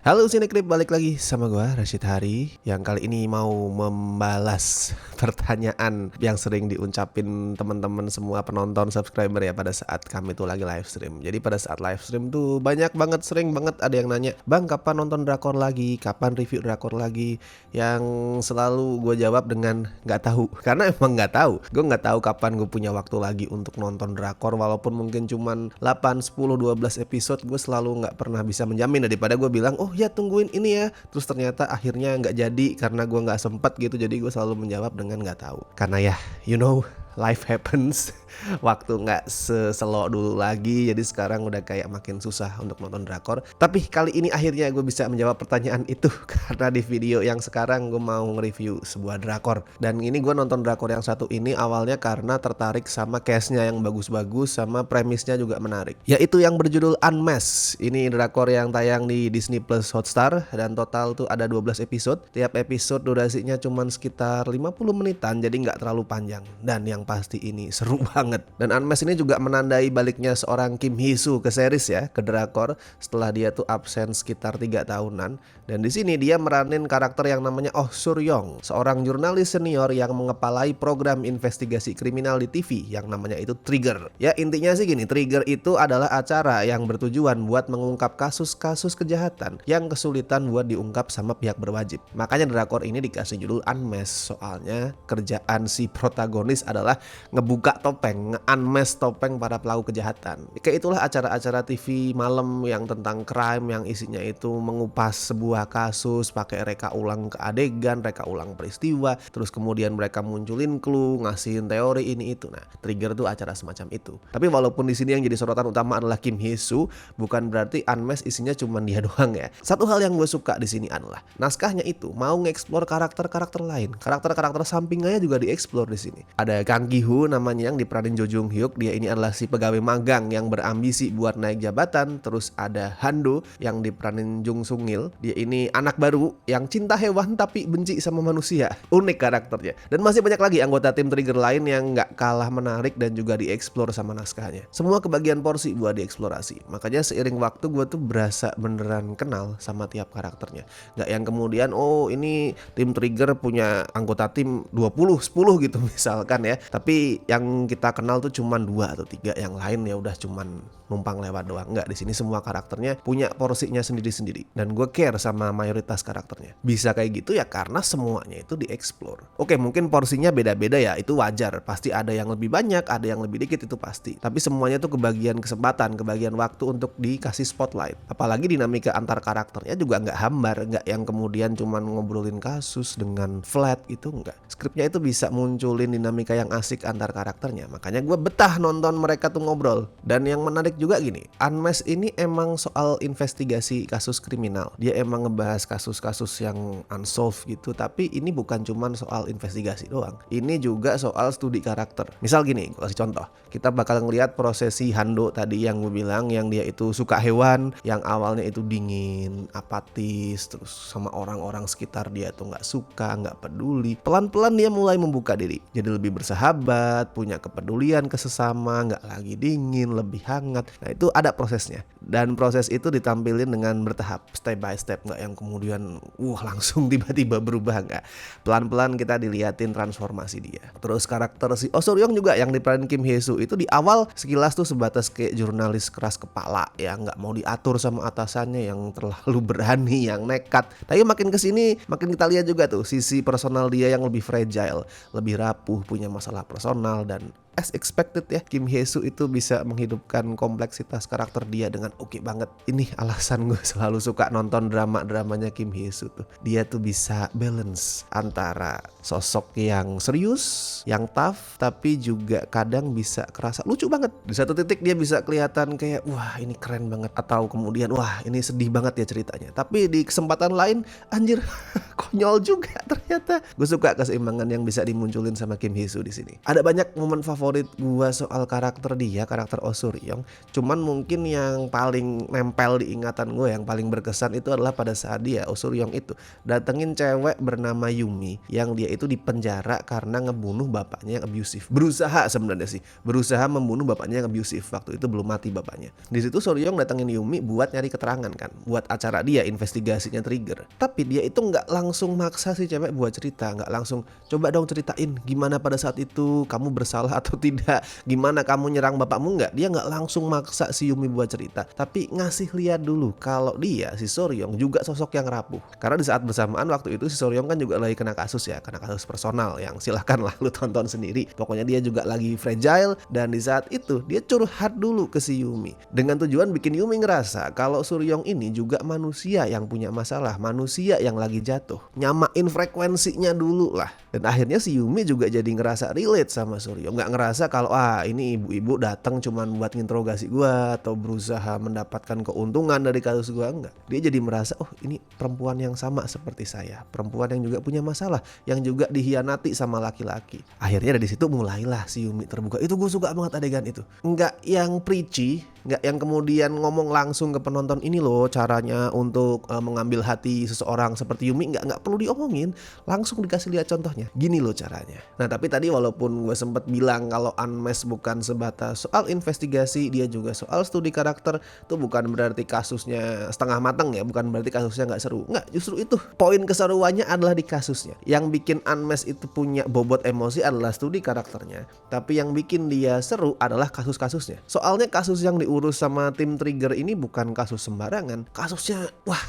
Halo Sinekrip, balik lagi sama gua Rashid Hari yang kali ini mau membalas pertanyaan yang sering diucapin teman-teman semua penonton subscriber ya pada saat kami tuh lagi live stream. Jadi pada saat live stream tuh sering banget ada yang nanya, "Bang, kapan nonton drakor lagi? Kapan review drakor lagi?" Yang selalu gue jawab dengan nggak tahu. Karena emang nggak tahu. Gue nggak tahu kapan gue punya waktu lagi untuk nonton drakor, walaupun mungkin cuman 8, 10, 12 episode, gue selalu nggak pernah bisa menjamin daripada gue bilang, "Oh ya, tungguin ini ya," terus ternyata akhirnya nggak jadi karena gue nggak sempet gitu. Jadi gue selalu menjawab dengan nggak tahu, karena ya life happens. Waktu nggak seselo dulu lagi, jadi sekarang udah kayak makin susah untuk nonton drakor. Tapi kali ini akhirnya gue bisa menjawab pertanyaan itu karena di video yang sekarang gue mau nge-review sebuah drakor. Dan ini gue nonton drakor yang satu ini awalnya karena tertarik sama cast-nya yang bagus-bagus, sama premisnya juga menarik, yaitu yang berjudul Unmasked. Ini drakor yang tayang di Disney Plus Hotstar dan total tuh ada 12 episode. Tiap episode durasinya cuman sekitar 50 menitan, jadi nggak terlalu panjang. Dan yang pasti ini seru banget. Dan Unmasked ini juga menandai baliknya seorang Kim Hee-soo ke series ya, ke drakor, setelah dia tuh absen sekitar 3 tahunan. Dan di sini dia meranin karakter yang namanya Oh Sur-young, seorang jurnalis senior yang mengepalai program investigasi kriminal di TV yang namanya itu Trigger. Ya intinya sih gini, Trigger itu adalah acara yang bertujuan buat mengungkap kasus-kasus kejahatan yang kesulitan buat diungkap sama pihak berwajib. Makanya drakor ini dikasih judul Unmasked, soalnya kerjaan si protagonis adalah ngebuka topeng, nge-unmask topeng para pelaku kejahatan. Kayak itulah acara-acara TV malam yang tentang crime, yang isinya itu mengupas sebuah kasus, pakai reka ulang ke adegan, reka ulang peristiwa, terus kemudian mereka munculin clue, ngasihin teori ini itu. Nah, Trigger tuh acara semacam itu. Tapi walaupun di sini yang jadi sorotan utama adalah Kim Hee-soo, bukan berarti Unmasked isinya cuma dia doang ya. Satu hal yang gue suka di sini adalah naskahnya itu mau nge-explore karakter-karakter lain. Karakter-karakter sampingannya juga dieksplor di sini. Ada Kang Gi-hoo namanya yang diperanin Jo Jung Hyuk, dia ini adalah si pegawai magang yang berambisi buat naik jabatan. Terus ada Han-do yang diperanin Jung Sung-il, dia ini anak baru yang cinta hewan tapi benci sama manusia. Unik karakternya. Dan masih banyak lagi anggota tim Trigger lain yang nggak kalah menarik dan juga dieksplor sama naskahnya. Semua kebagian porsi buat dieksplorasi. Makanya seiring waktu gue tuh berasa beneran kenal sama tiap karakternya. Nggak yang kemudian oh ini tim Trigger punya anggota tim 20, 10 gitu misalkan ya. Tapi yang kita kenal tuh cuman 2 atau 3, yang lain ya udah cuman numpang lewat doang. Enggak, di sini semua karakternya punya porsinya sendiri-sendiri dan gue care sama mayoritas karakternya. Bisa kayak gitu ya karena semuanya itu dieksplor. Oke, mungkin porsinya beda-beda ya, itu wajar. Pasti ada yang lebih banyak, ada yang lebih dikit, itu pasti. Tapi semuanya tuh kebagian kesempatan, kebagian waktu untuk dikasih spotlight. Apalagi dinamika antar karakternya juga nggak hambar, nggak yang kemudian cuman ngobrolin kasus dengan flat itu enggak. Skripnya itu bisa munculin dinamika yang asik antar karakternya. Makanya gue betah nonton mereka tuh ngobrol. Dan yang menarik juga gini, Unmasked ini emang soal investigasi kasus kriminal. Dia emang ngebahas kasus-kasus yang unsolved gitu, tapi ini bukan cuman soal investigasi doang. Ini juga soal studi karakter. Misal gini, gue kasih contoh. Kita bakal ngelihat prosesi Han-do tadi yang gue bilang, yang dia itu suka hewan, yang awalnya itu dingin, apatis, terus sama orang-orang sekitar dia tuh nggak suka, nggak peduli. Pelan-pelan dia mulai membuka diri, jadi lebih bersahabat, punya kepedulian ke sesama, nggak lagi dingin, lebih hangat. Nah itu ada prosesnya, dan proses itu ditampilin dengan bertahap, step by step, nggak yang kemudian langsung tiba-tiba berubah, nggak. Pelan-pelan kita diliatin transformasi dia. Terus karakter si Oh Sur-young juga yang diperanin Kim Hee-soo itu di awal sekilas tuh sebatas kayak jurnalis keras kepala yang nggak mau diatur sama atasannya, yang terlalu berani, yang nekat. Tapi makin kesini makin kita lihat juga tuh sisi personal dia yang lebih fragile, lebih rapuh, punya masalah personal. Dan as expected ya, Kim Hee-soo itu bisa menghidupkan kompleksitas karakter dia dengan oke banget. Ini alasan gue selalu suka nonton drama-dramanya Kim Hee-soo tuh. Dia tuh bisa balance antara sosok yang serius, yang tough, tapi juga kadang bisa kerasa lucu banget. Di satu titik dia bisa kelihatan kayak wah ini keren banget, atau kemudian wah ini sedih banget ya ceritanya. Tapi di kesempatan lain anjir konyol juga ternyata. Gue suka keseimbangan yang bisa dimunculin sama Kim Hee-soo di sini. Ada banyak momen favorit favorit gua soal karakter dia, karakter Oh Soo-ryong. Cuman mungkin yang paling nempel di ingatan gue, yang paling berkesan itu adalah pada saat dia Oh Soo-ryong itu datengin cewek bernama Yumi yang dia itu dipenjara karena ngebunuh bapaknya yang abusive. Berusaha sebenarnya sih, berusaha membunuh bapaknya yang abusive. Waktu itu belum mati bapaknya. Di situ Soo-ryong datengin Yumi buat nyari keterangan kan, buat acara dia, investigasinya Trigger. Tapi dia itu nggak langsung maksa si cewek buat cerita, nggak langsung coba dong ceritain gimana pada saat itu, kamu bersalah atau tidak, gimana kamu nyerang bapakmu. Nggak, dia nggak langsung maksa si Yumi buat cerita, tapi ngasih lihat dulu kalau dia, si Soo-ryong juga sosok yang rapuh. Karena di saat bersamaan waktu itu si Soo-ryong kan juga lagi kena kasus ya, kena kasus personal yang silahkan lah lu tonton sendiri. Pokoknya dia juga lagi fragile, dan di saat itu dia curhat dulu ke si Yumi dengan tujuan bikin Yumi ngerasa kalau Soo-ryong ini juga manusia yang punya masalah, manusia yang lagi jatuh, nyamain frekuensinya dulu lah. Dan akhirnya si Yumi juga jadi ngerasa relate sama Soo-ryong, nggak ngerasa kalau ini ibu-ibu datang cuman buat nginterogasi gua atau berusaha mendapatkan keuntungan dari kasus gua. Enggak, dia jadi merasa oh ini perempuan yang sama seperti saya, perempuan yang juga punya masalah, yang juga dihianati sama laki-laki. Akhirnya dari situ mulailah si Yumi terbuka. Itu gue suka banget adegan itu, nggak yang preachy, nggak yang kemudian ngomong langsung ke penonton ini loh caranya untuk mengambil hati seseorang seperti Yumi. Nggak perlu diomongin, langsung dikasih lihat contohnya, gini loh caranya. Nah tapi tadi walaupun gue sempet bilang kalau Unmasked bukan sebatas soal investigasi, dia juga soal studi karakter, itu bukan berarti kasusnya setengah matang ya, bukan berarti kasusnya nggak seru. Nggak, justru itu poin keseruannya adalah di kasusnya. Yang bikin Unmasked itu punya bobot emosi adalah studi karakternya, tapi yang bikin dia seru adalah kasus-kasusnya. Soalnya kasus yang diurus sama tim Trigger ini bukan kasus sembarangan, kasusnya wah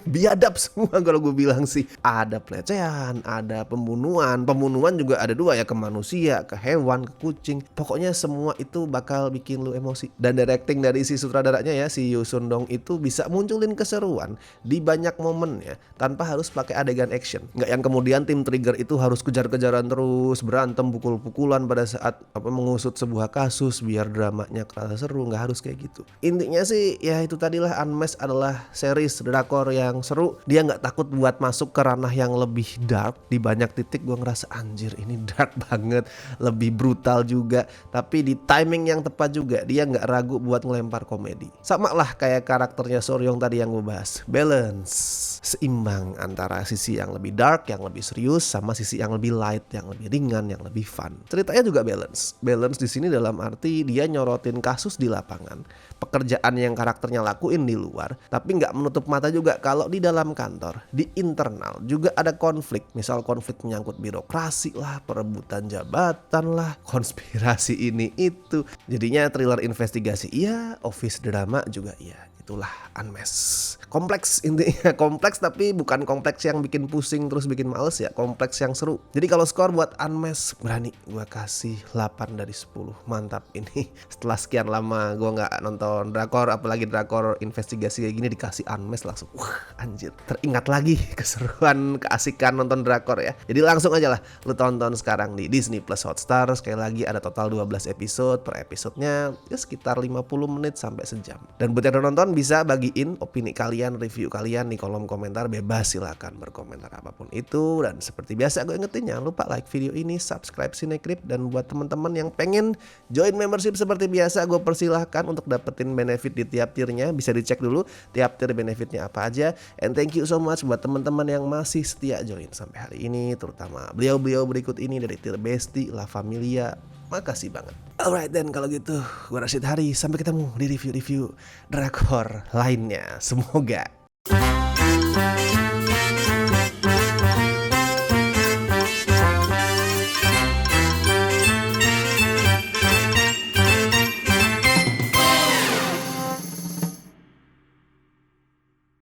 biadab semua kalau gue bilang sih. Ada pelecehan, ada pembunuhan juga ada dua ya, ke manusia, ke hewan, ke kucing. Pokoknya semua itu bakal bikin lu emosi. Dan directing dari si sutradaranya ya, si Yoo Sun-dong itu bisa munculin keseruan di banyak momennya tanpa harus pakai adegan action. Nggak yang kemudian tim Trigger itu harus kejar-kejaran terus, berantem, pukul-pukulan pada saat mengusut sebuah kasus biar dramanya kerasa seru. Nggak harus kayak gitu. Intinya sih ya itu tadilah, Unmasked adalah series drakor yang seru. Dia nggak takut buat masuk ke ranah yang lebih dark. Di banyak titik gue ngerasa anjir ini dark banget, lebih brutal juga, tapi di timing yang tepat juga. Dia nggak ragu buat ngelempar komedi. Sama lah kayak karakternya Soo-ryong tadi yang gue bahas, balance, seimbang antara sisi yang lebih dark, yang lebih serius, sama sisi yang lebih light, yang lebih ringan, yang lebih fun. Ceritanya juga balance di sini dalam arti dia nyorotin kasus di lapangan, pekerjaan yang karakternya lakuin di luar, tapi nggak menutup mata juga kalau di dalam kantor, di internal juga ada konflik. Misal konflik menyangkut birokrasi lah, perebutan jabatan lah, konspirasi ini itu. Jadinya thriller investigasi iya, office drama juga iya. Itulah Unmasked. Kompleks intinya, kompleks tapi bukan kompleks yang bikin pusing terus bikin males ya, kompleks yang seru. Jadi kalau skor buat Unmasked berani gue kasih 8 dari 10. Mantap ini. Setelah sekian lama gue nggak nonton drakor, apalagi drakor investigasi kayak gini, dikasih Unmasked langsung wah anjir, teringat lagi keseruan, keasikan nonton drakor ya. Jadi langsung aja lah lu tonton sekarang di Disney Plus Hotstar. Sekali lagi ada total 12 episode, per episodenya ya sekitar 50 menit sampai sejam. Dan buat yang udah nonton bisa bagiin opini kalian, review kalian di kolom komentar. Bebas, silakan berkomentar apapun itu. Dan seperti biasa gue ingetin, jangan lupa like video ini, subscribe Cinecrip. Dan buat teman-teman yang pengen join membership seperti biasa, gue persilahkan untuk dapetin benefit di tiap tiernya. Bisa dicek dulu tiap tier benefitnya apa aja. And thank you so much buat teman-teman yang masih setia join sampai hari ini, terutama beliau-beliau berikut ini dari tier Besti, La Familia. Makasih banget. Alright then, kalau gitu gue Rashid Hari. Sampai ketemu di review-review drakor lainnya. Semoga